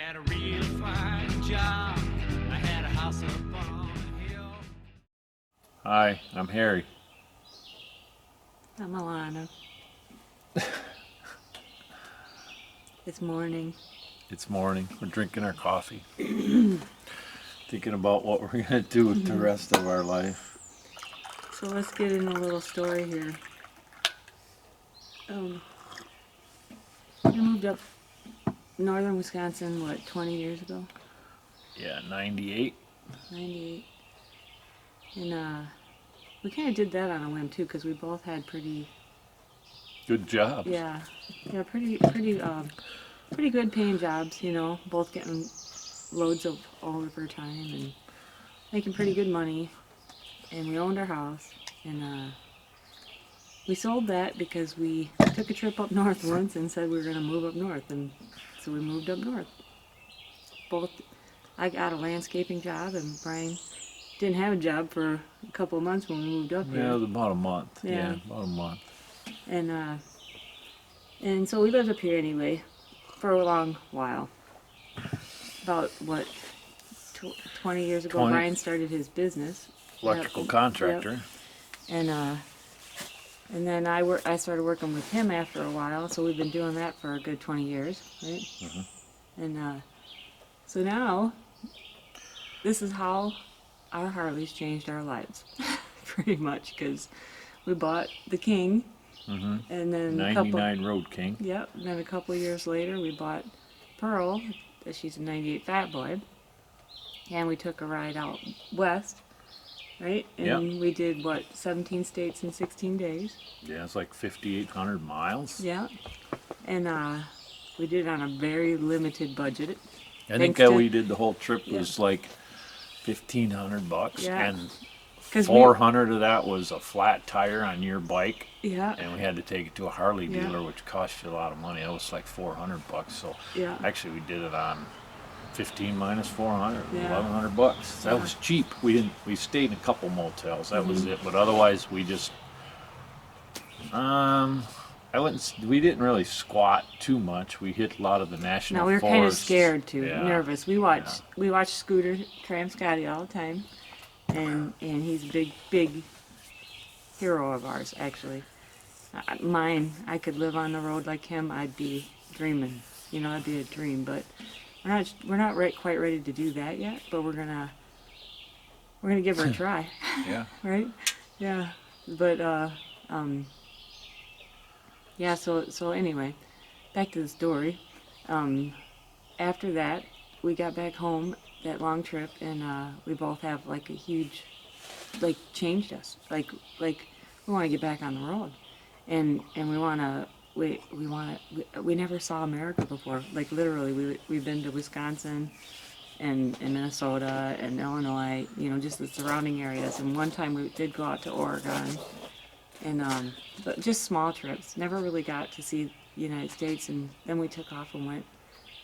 had a real fine job. I had a house up on a hill. Hi, I'm Harry. I'm Alana. It's morning. It's morning. We're drinking our coffee. Thinking about what we're going to do with the rest of our life. So let's get in a little story here. We moved up northern Wisconsin, what, 20 years ago? Yeah, 98. 98. And we kind of did that on a whim too, because we both had pretty Good job. pretty good paying jobs, you know, both getting loads of overtime and making pretty good money. And we owned our house, and we sold that because we took a trip up north once and said we were going to move up north, and so we moved up north. I got a landscaping job, and Brian didn't have a job for a couple of months when we moved up here. Yeah, it was about a month. Yeah. About a month. And so we lived up here anyway for a long while. About, what, 20 years ago, 20. Brian started his business. Electrical Yep. contractor. Yep. And then I started working with him after a while, so we've been doing that for a good 20 years, right? Mm-hmm. And so now, this is how our Harleys changed our lives, pretty much, because we bought the King, and then 99 Road King. Yep. Then a couple of years later, we bought Pearl. She's a 98 Fat Boy, and we took a ride out west, right? And we did what, 17 states in 16 days. Yeah, it's like 5,800 miles. Yeah. And we did it on a very limited budget. I think that we did the whole trip was like $1,500, Yeah. and 'Cause 400 of that was a flat tire on your bike. Yeah. And we had to take it to a Harley Yeah. dealer, which cost you a lot of money. That was like $400. So Yeah. actually, we did it on 15 minus 400, Yeah. $1,100. That was cheap. We stayed in a couple motels. That was it. But otherwise, we just we didn't really squat too much. We hit a lot of the national No, we were kind of forests. scared too, Yeah. nervous. We watched Scooter Tram Scotty all the time, and he's a big hero of ours, actually. I could live on the road like him. I'd be dreaming, you know, that'd be a dream. But we're not quite ready to do that yet. But we're gonna give her a try, Yeah. right? Yeah. But yeah. So anyway, back to the story. After that, we got back home that long trip, and we both have like a huge, like, changed us. Like we want to get back on the road, and we never saw America before. Like, literally, we've been to Wisconsin and Minnesota and Illinois, you know, just the surrounding areas. And one time we did go out to Oregon, and but just small trips. Never really got to see the United States. And then we took off and went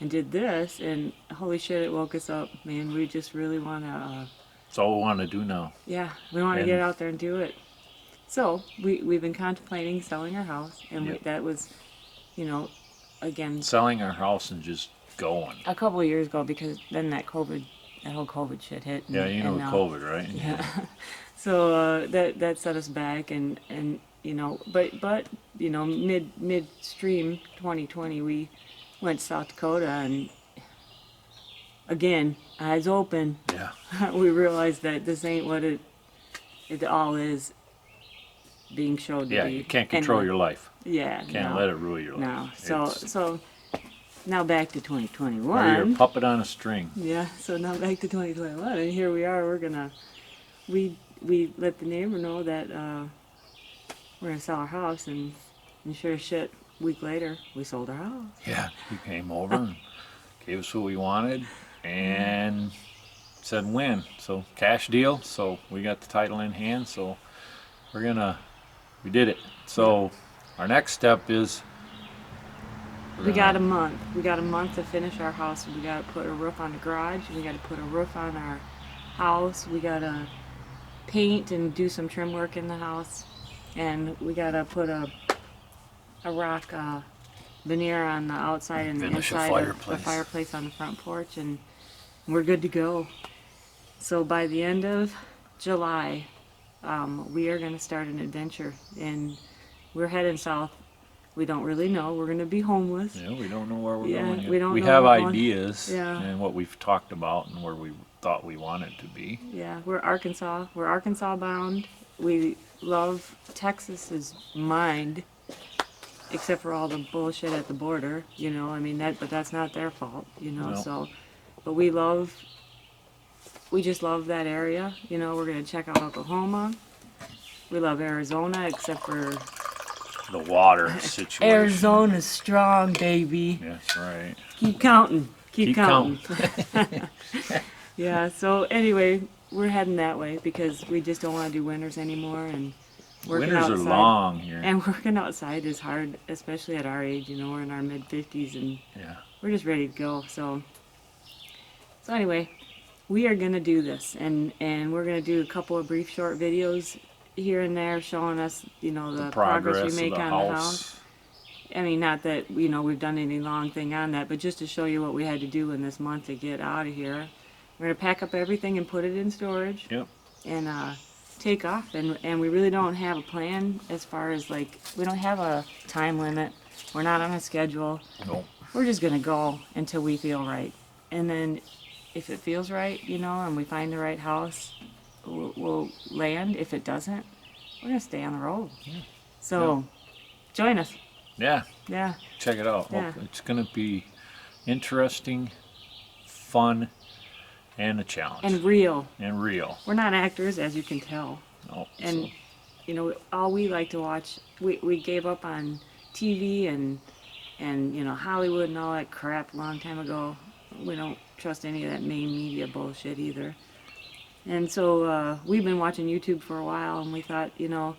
and did this, and holy shit, it woke us up, man. We just really want to. That's all we want to do now. Yeah, we want to get out there and do it. So we've been contemplating selling our house, and that was, you know, again, Selling our house and just going. a couple of years ago, because then that whole COVID shit hit. And, Yeah, you know, COVID, right? Yeah. So that set us back, and you know, but you know, midstream 2020, we went to South Dakota, and again, eyes open. Yeah. We realized that this ain't what it all is being showed to be. Yeah, you can't control your life. Yeah. Can't let it rule your life. No. It's- So now back to Or 2021. you're a puppet on a string. Yeah. So now back to 2021, and here we are. We let the neighbor know that we're gonna sell our house, and sure as shit, a week later, we sold our house. Yeah, he came over and gave us what we wanted and said when. So cash deal. So we got the title in hand. So we did it. So our next step is We got a month. We got a month to finish our house. We got to put a roof on the garage. We got to put a roof on our house. We got to paint and do some trim work in the house. And we got to put a rock veneer on the outside and the Finish a inside of the fireplace. fireplace on the front porch, and we're good to go. So by the end of July, we are going to start an adventure, and we're heading south. We don't really know. We're going to be homeless. Yeah, we don't know where we're Yeah, going yet. we don't know have where we're going. ideas Yeah. and what we've talked about and where we thought we wanted to be. Yeah, we're Arkansas. We're Arkansas bound. We love Texas's mind, except for all the bullshit at the border. You know, I mean that, but that's not their fault. You know, No. so, but we just love that area. You know, we're gonna check out Oklahoma. We love Arizona, except for The water situation. Arizona's strong, baby. That's right. Keep counting. Keep Keep counting. Yeah, so anyway, we're heading that way because we just don't want to do winters anymore, and working Winters outside. are long here. And working outside is hard, especially at our age. You know, we're in our mid-50s, and Yeah. we're just ready to go. So anyway, we are gonna do this, and we're gonna do a couple of brief, short videos here and there showing us, you know, the progress we make of the on house. the house. I mean, not that, you know, we've done any long thing on that, but just to show you what we had to do in this month to get out of here. We're gonna pack up everything and put it in storage Yep. and take off. And we really don't have a plan as far as, like, we don't have a time limit. We're not on a schedule. No. We're just gonna go until we feel right. And then if it feels right, you know, and we find the right house, we'll land. If it doesn't, we're gonna stay on the road. So join us. Yeah. Yeah. Check it out. Yeah. It's going to be interesting, fun, and a challenge. And real. And real. We're not actors, as you can tell. No. And you know, all we like to watch, we gave up on TV and you know, Hollywood and all that crap a long time ago. We don't trust any of that main media bullshit either. And so we've been watching YouTube for a while, and we thought, you know,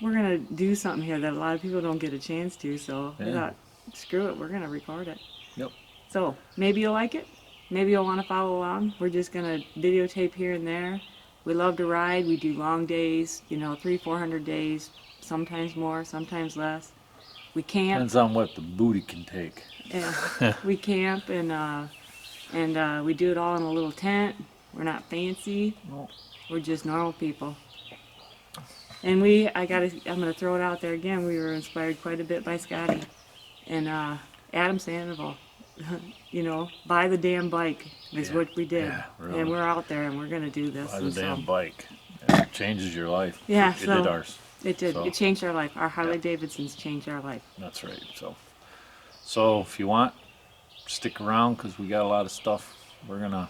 we're gonna do something here that a lot of people don't get a chance to. So we Yeah. thought, screw it, we're gonna record it. Yep. So maybe you'll like it. Maybe you'll want to follow along. We're just gonna videotape here and there. We love to ride. We do long days, you know, 300-400 days, sometimes more, sometimes less. We camp. Depends on what the booty can take. Yeah, we camp and we do it all in a little tent. We're not fancy. No. We're just normal people. And I'm gonna throw it out there again. We were inspired quite a bit by Scotty and Adam Sandoval. You know, buy the damn bike is Yeah, what we did. yeah, really. And we're out there and we're gonna do this. Buy the And so- damn bike. It changes your life. Yeah, It so- did ours. It did. So- It changed our life. Our Harley Yeah. Davidsons changed our life. That's right. So if you want, stick around because we got a lot of stuff. We're gonna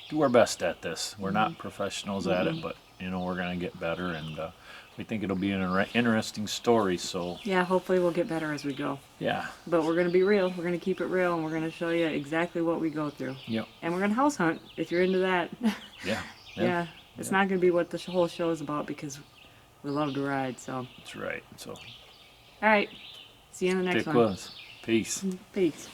do our best at this. We're not professionals at it, but you know we're gonna get better, and we think it'll be an interesting story. So Yeah, hopefully we'll get better as we go. yeah, But we're gonna be real. We're gonna keep it real, and we're gonna show you exactly what we go through. yep, And we're gonna house hunt if you're into that. yeah, Yeah, it's not gonna be what the whole show is about because we love to ride. So, that's right. So all right, see you in the next stick one. with us. Peace. Peace.